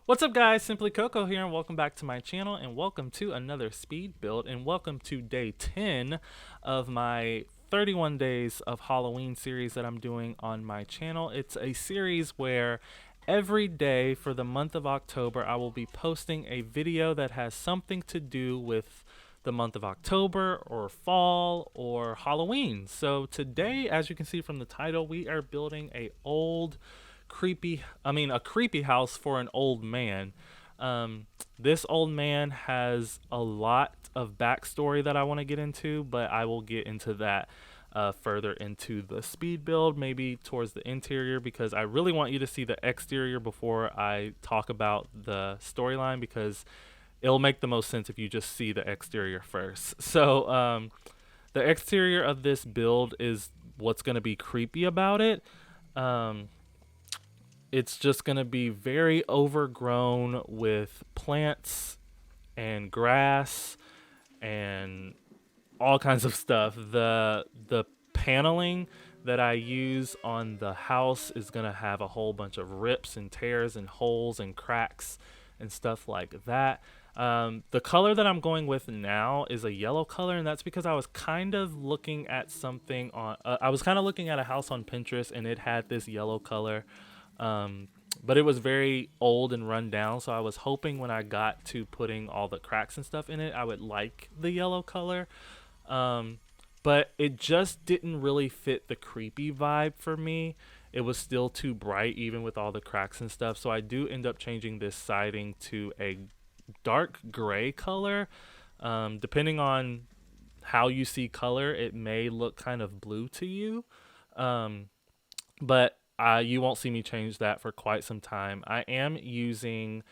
What's up guys, Simply Coco here and welcome back to my channel and welcome to another speed build and welcome to day 10 of my 31 days of Halloween series that I'm doing on my channel. It's a series where every day for the month of October I will be posting a video that has something to do with the month of October or fall or Halloween. So today, as you can see from the title, we are building a creepy house for an old man. This old man has a lot of backstory that I want to get into, but I will get into that further into the speed build, maybe towards the interior, because I really want you to see the exterior before I talk about the storyline, because it'll make the most sense if you just see the exterior first. So the exterior of this build is what's going to be creepy about it. It's just going to be very overgrown with plants and grass and all kinds of stuff. The paneling that I use on the house is going to have a whole bunch of rips and tears and holes and cracks and stuff like that. The color that I'm going with now is a yellow color, and that's because I was kind of looking at something on I was kind of looking at a house on Pinterest and it had this yellow color. But it was very old and run down, so I was hoping when I got to putting all the cracks and stuff in it, I would like the yellow color. But it just didn't really fit the creepy vibe for me. It was still too bright, even with all the cracks and stuff. So I do end up changing this siding to a dark gray color. Depending on how you see color, it may look kind of blue to you. But you won't see me change that for quite some time. I am using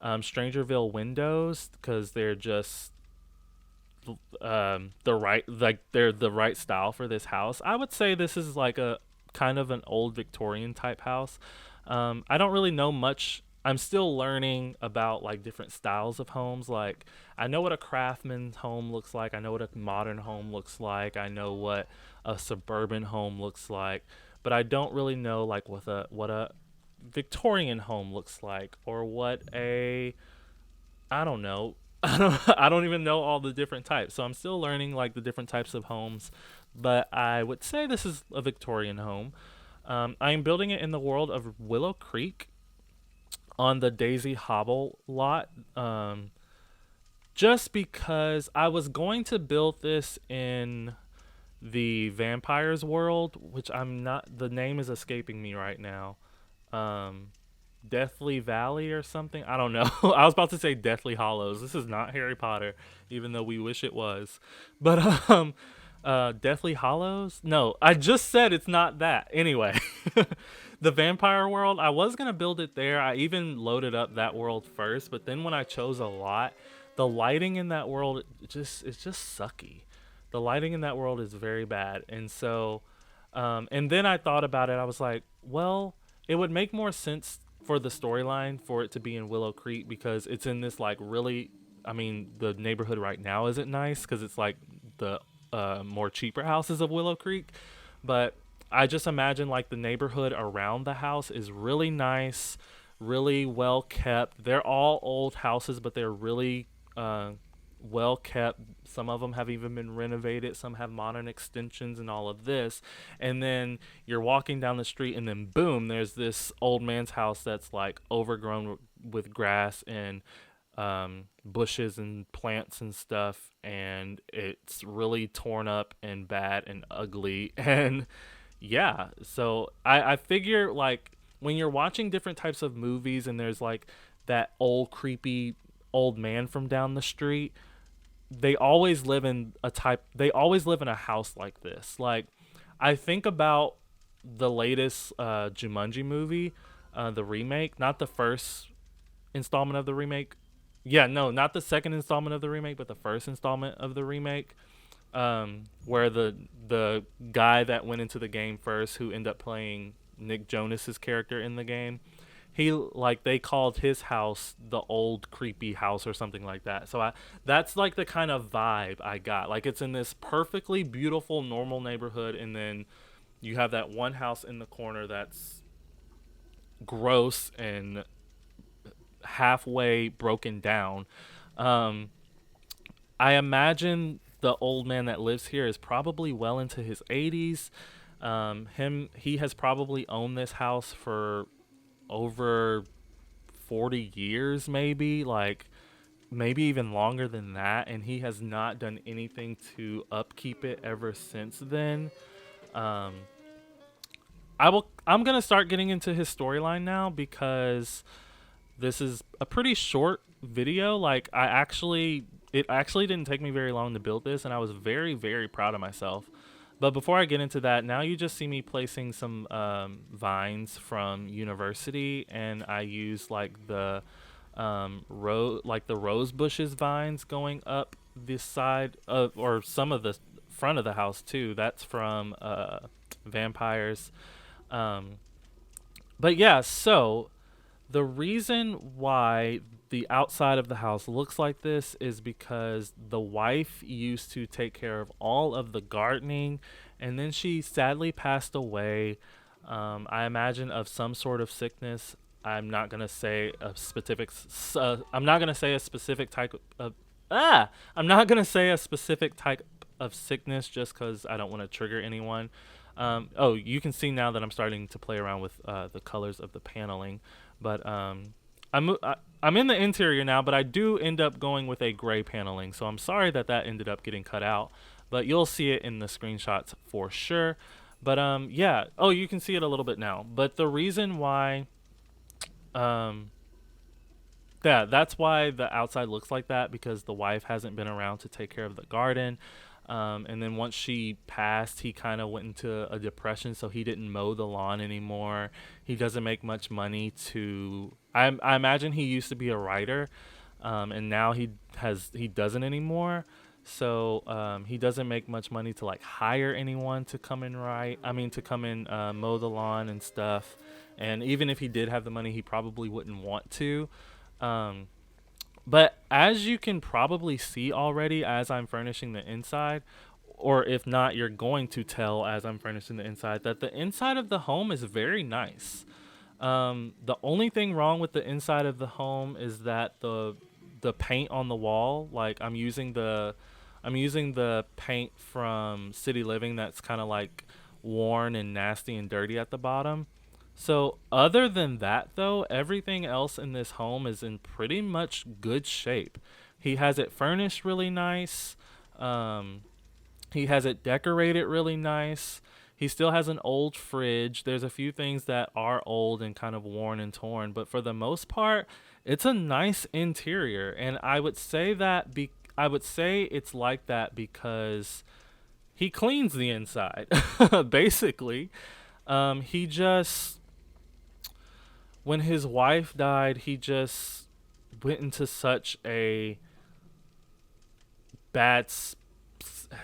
Strangerville windows because they're just they're the right style for this house. I would say this is like a kind of an old Victorian type house. I don't really know much. I'm still learning about like different styles of homes. Like I know what a craftsman's home looks like. I know what a modern home looks like. I know what a suburban home looks like, but I don't really know like what a Victorian home looks like, or what a I don't know. I don't even know all the different types. So I'm still learning like the different types of homes, but I would say this is a Victorian home. I am building it in the world of Willow Creek on the Daisy Hobble lot. Just because I was going to build this in the vampires world, which I'm not. The name is escaping me right now. Um, Deathly Valley or something. I don't know. I was about to say Deathly Hollows. This is not Harry Potter, even though we wish it was. But Deathly Hollows? No, I just said it's not that. Anyway, the vampire world, I was going to build it there. I even loaded up that world first, but then when I chose a lot, the lighting in that world it's just sucky. The lighting in that world is very bad. And so and then I thought about it. I was like, well, it would make more sense for the storyline for it to be in Willow Creek, because it's in this like really, I mean, the neighborhood right now isn't nice because it's like the more cheaper houses of Willow Creek, but I just imagine like the neighborhood around the house is really nice, really well kept. They're all old houses, but they're really well kept. Some of them have even been renovated. Some have modern extensions and all of this. And then you're walking down the street, and then boom, there's this old man's house that's like overgrown with grass and bushes and plants and stuff, and it's really torn up and bad and ugly. And yeah, so I figure like when you're watching different types of movies and there's like that old creepy old man from down the street, they always live in a house like this. Like I think about the latest Jumanji movie, the remake, not the first installment of the remake. Yeah, no, not the second installment of the remake, but the first installment of the remake. Where the guy that went into the game first, who ended up playing Nick Jonas's character in the game, he like they called his house the old creepy house or something like that. So that's like the kind of vibe I got. Like it's in this perfectly beautiful normal neighborhood, and then you have that one house in the corner that's gross and halfway broken down. Um, I imagine the old man that lives here is probably well into his 80s. He has probably owned this house for over 40 years, maybe, like maybe even longer than that, and he has not done anything to upkeep it ever since then. Um, I'm gonna start getting into his storyline now because this is a pretty short video. Like it actually didn't take me very long to build this, and I was very, very proud of myself. But before I get into that, now you just see me placing some vines from university, and I use like the rose bushes vines going up this side of, or some of the front of the house too. That's from vampires. Um, but yeah, so the reason why the outside of the house looks like this is because the wife used to take care of all of the gardening, and then she sadly passed away. I imagine of some sort of sickness. I'm not gonna say a specific. I'm not gonna say a specific type of. I'm not gonna say a specific type of sickness just because I don't want to trigger anyone. Oh, you can see now that I'm starting to play around with the colors of the paneling, but I'm in the interior now, but I do end up going with a gray paneling, so I'm sorry that that ended up getting cut out, but you'll see it in the screenshots for sure. But yeah, oh, you can see it a little bit now. But the reason why, um, yeah, that's why the outside looks like that, because the wife hasn't been around to take care of the garden. And then once she passed, he kind of went into a depression, so he didn't mow the lawn anymore. He doesn't make much money to. I imagine he used to be a writer, and now he doesn't anymore. So he doesn't make much money to like hire anyone to come and write. I mean, to come and mow the lawn and stuff. And even if he did have the money, he probably wouldn't want to. Um, but as you can probably see already as I'm furnishing the inside, or if not, you're going to tell as I'm furnishing the inside, that the inside of the home is very nice. The only thing wrong with the inside of the home is that the paint on the wall, like I'm using the paint from City Living that's kind of like worn and nasty and dirty at the bottom. So other than that though, everything else in this home is in pretty much good shape. He has it furnished really nice. Um, he has it decorated really nice. He still has an old fridge. There's a few things that are old and kind of worn and torn, but for the most part, it's a nice interior. And I would say it's like that because he cleans the inside. Basically, he just when his wife died, he just went into such a bad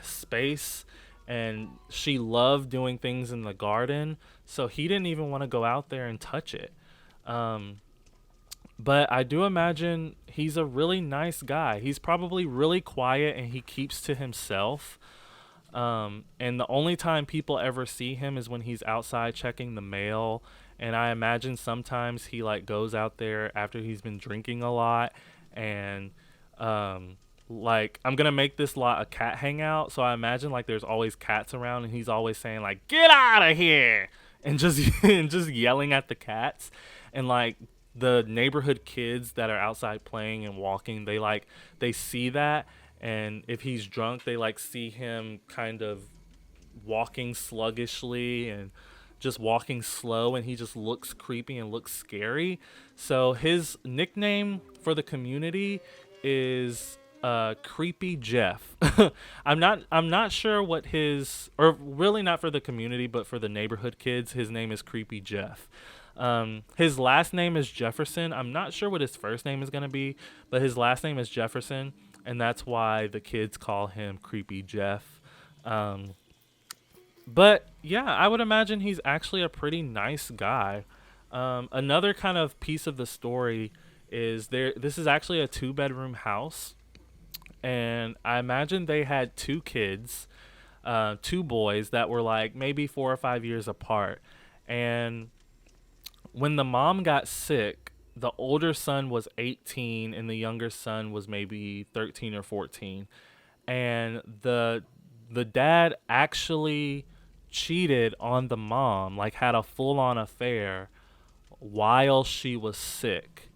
space, and she loved doing things in the garden, so he didn't even want to go out there and touch it. Um, but I do imagine he's a really nice guy. He's probably really quiet and he keeps to himself. And the only time people ever see him is when he's outside checking the mail. And I imagine sometimes he like goes out there after he's been drinking a lot, and like I'm gonna make this lot a cat hangout. So I imagine like there's always cats around, and he's always saying like "Get out of here!" and just and just yelling at the cats, and like the neighborhood kids that are outside playing and walking, they see that, and if he's drunk, they like see him kind of walking sluggishly and just walking slow, and he just looks creepy and looks scary. So his nickname for the community is Creepy Jeff. I'm not sure what his, or really not for the community, but for the neighborhood kids, his name is Creepy Jeff. His last name is Jefferson. I'm not sure what his first name is going to be, but his last name is Jefferson, and that's why the kids call him Creepy Jeff. But yeah, I would imagine he's actually a pretty nice guy. Another kind of piece of the story is there. This is actually a two-bedroom house, and I imagine they had two kids, two boys that were like maybe 4 or 5 years apart. And when the mom got sick, the older son was 18 and the younger son was maybe 13 or 14. And the dad actually cheated on the mom, like had a full-on affair while she was sick.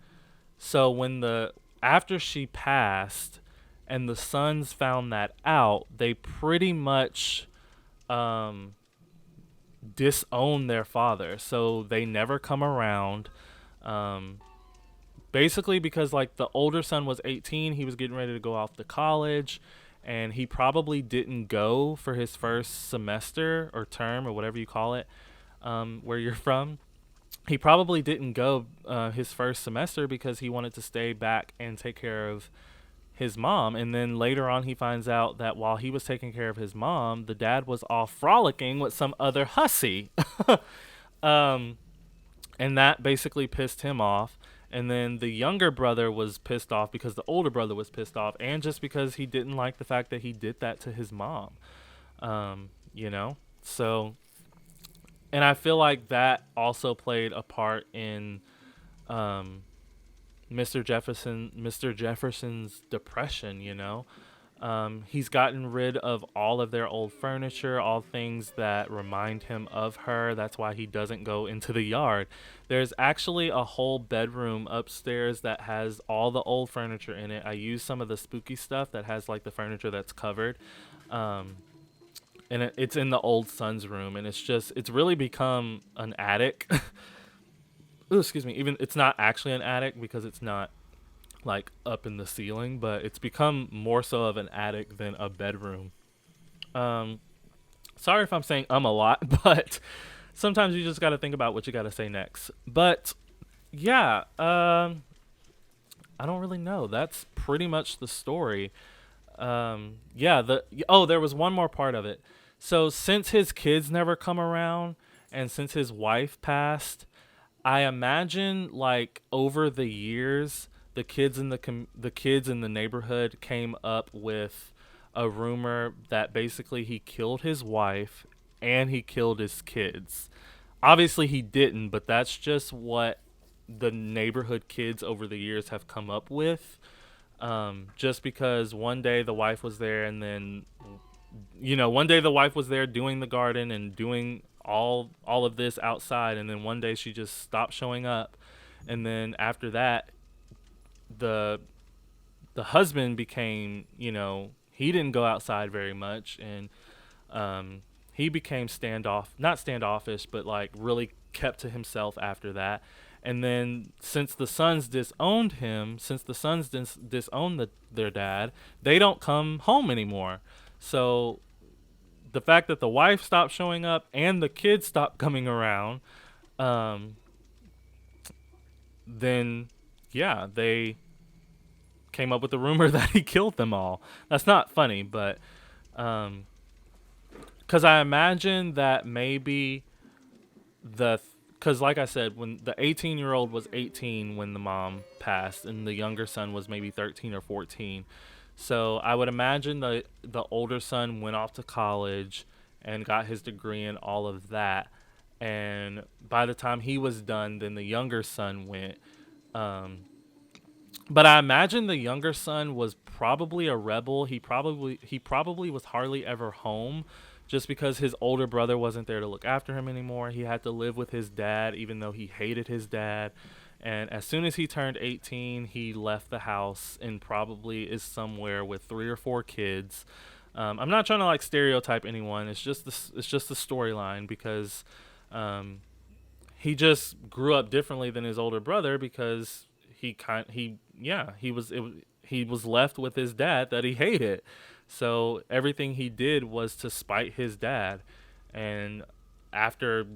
So when the after she passed and the sons found that out, they pretty much um disown their father. So they never come around. Um Basically because like the older son was 18, he was getting ready to go off to college, and he probably didn't go for his first semester or term or whatever you call it, where you're from. He probably didn't go his first semester because he wanted to stay back and take care of his mom. And then later on, he finds out that while he was taking care of his mom, the dad was off frolicking with some other hussy. um, and that basically pissed him off. And then the younger brother was pissed off because the older brother was pissed off, and just because he didn't like the fact that he did that to his mom. You know? So, and I feel like that also played a part in um, Mr. Jefferson's depression, you know? He's gotten rid of all of their old furniture, all things that remind him of her. That's why he doesn't go into the yard. There's actually a whole bedroom upstairs that has all the old furniture in it. I use some of the spooky stuff that has like the furniture that's covered. Um, and it's in the old son's room, and it's really become an attic. Ooh, excuse me. Even it's not actually an attic because it's not like up in the ceiling, but it's become more so of an attic than a bedroom. Um, Sorry if I'm saying a lot, but sometimes you just got to think about what you got to say next. But yeah, I don't really know. That's pretty much the story. Yeah, there was one more part of it. So since his kids never come around, and since his wife passed, I imagine like over the years, the kids in the neighborhood came up with a rumor that basically he killed his wife and he killed his kids. Obviously he didn't, but that's just what the neighborhood kids over the years have come up with. Just because one day the wife was there, and then one day the wife was there doing the garden and doing all of this outside, and then one day she just stopped showing up, and then after that the the husband became, he didn't go outside very much, and he became not standoffish, but like really kept to himself after that. And then since the sons disowned their dad, they don't come home anymore. So the fact that the wife stopped showing up and the kids stopped coming around, um, then yeah, they came up with the rumor that he killed them all. That's not funny, but because I imagine that maybe because like I said, when the 18-year-old was 18 when the mom passed, and the younger son was maybe 13 or 14. So I would imagine the older son went off to college and got his degree and all of that. And by the time he was done, then the younger son went. Um, but I imagine the younger son was probably a rebel. He probably was hardly ever home, just because his older brother wasn't there to look after him anymore. He had to live with his dad, even though he hated his dad. And as soon as he turned 18, he left the house and probably is somewhere with 3 or 4 kids. I'm not trying to like stereotype anyone. It's just the storyline, because um, he just grew up differently than his older brother, because he was left with his dad that he hated. So everything he did was to spite his dad. And after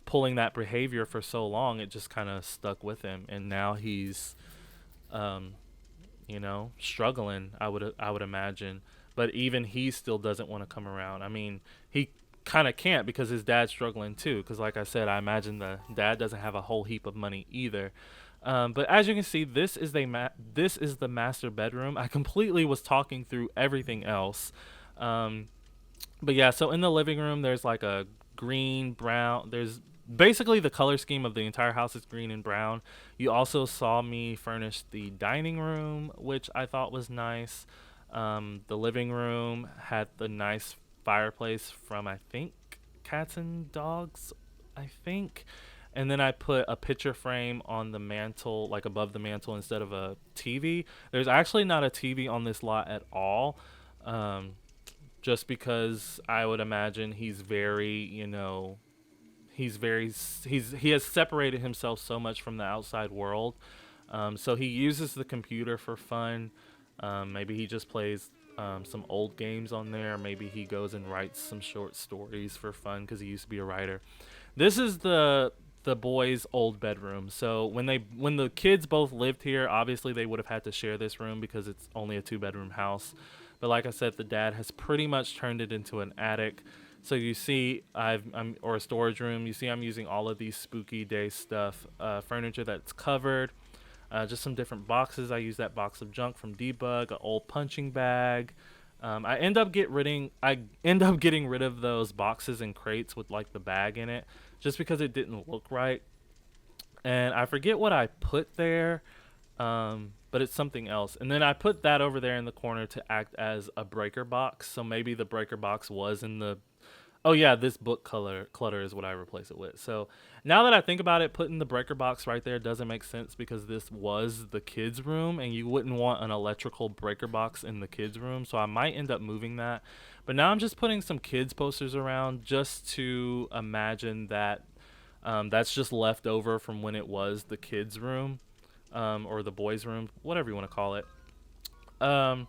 pulling that behavior for so long, it just kind of stuck with him, and now he's um struggling, I would imagine. But even he still doesn't want to come around. I mean, he kind of can't, because his dad's struggling too, because like I said, I imagine the dad doesn't have a whole heap of money either. But as you can see, this is the master bedroom. I completely was talking through everything else. um, but yeah, so in the living room, there's like a green brown there's basically the color scheme of the entire house is green and brown. You also saw me furnish the dining room, which I thought was nice. The living room had the nice fireplace from, I think, Cats and Dogs, I think. And then I put a picture frame on the mantle, like above the mantle, instead of a TV. There's actually not a TV on this lot at all. Um, just because I would imagine he's very, he has separated himself so much from the outside world. So he uses the computer for fun. Maybe he just plays some old games on there. Maybe he goes and writes some short stories for fun because he used to be a writer. This is the boys' old bedroom. So when the kids both lived here, obviously they would have had to share this room because it's only a 2-bedroom house. But like I said, the dad has pretty much turned it into an attic. So you see, I'm or a storage room. You see, I'm using all of these spooky day stuff, furniture that's covered, just some different boxes. I use that box of junk from Debug, an old punching bag. I end up getting rid of those boxes and crates with like the bag in it, just because it didn't look right. And I forget what I put there, but it's something else. And then I put that over there in the corner to act as a breaker box. So maybe the breaker box was in the. Oh yeah, this book color clutter is what I replace it with. So now that I think about it, putting the breaker box right there doesn't make sense because this was the kids' room, and you wouldn't want an electrical breaker box in the kids' room. So I might end up moving that. But now I'm just putting some kids posters around just to imagine that that's just left over from when it was the kids' room, or the boys' room, whatever you want to call it. Um,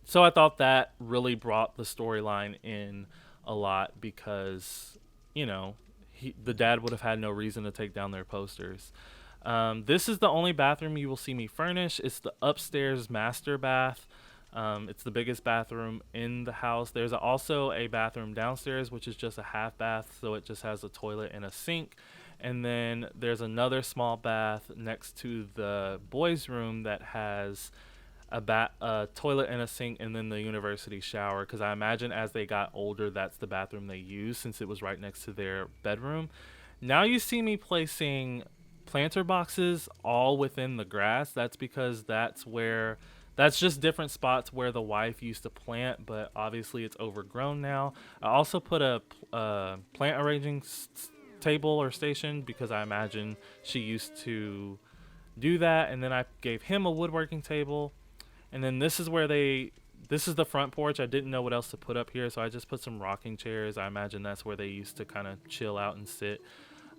so I thought that really brought the storyline in a lot because, you know, the dad would have had no reason to take down their posters. This is the only bathroom you will see me furnish. It's the upstairs master bath. It's the biggest bathroom in the house. There's also a bathroom downstairs, which is just a half bath, so it just has a toilet and a sink. And then there's another small bath next to the boys' room that has a toilet and a sink, and then the university shower. Because I imagine as they got older, that's the bathroom they used since it was right next to their bedroom. Now you see me placing planter boxes all within the grass. That's because that's just different spots where the wife used to plant, but obviously it's overgrown now. I also put a plant arranging table or station because I imagine she used to do that. And then I gave him a woodworking table. And then this is the front porch. I didn't know what else to put up here, so I just put some rocking chairs. I imagine that's where they used to kind of chill out and sit.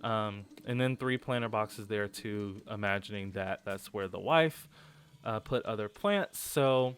And then 3 planter boxes there too, imagining that that's where the wife put other plants. So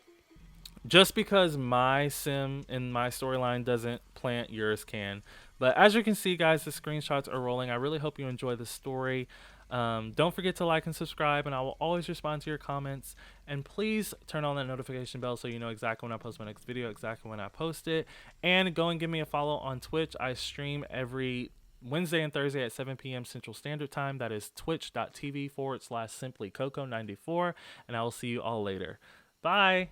just because my sim in my storyline doesn't plant, yours can. But as you can see, guys, the screenshots are rolling. I really hope you enjoy the story. Don't forget to like and subscribe, and I will always respond to your comments. And please turn on that notification bell so you know exactly when I post my next video, exactly when I post it. And go and give me a follow on Twitch. I stream every Wednesday and Thursday at 7 p.m. Central Standard Time. That is twitch.tv/simplycoco94. And I will see you all later. Bye.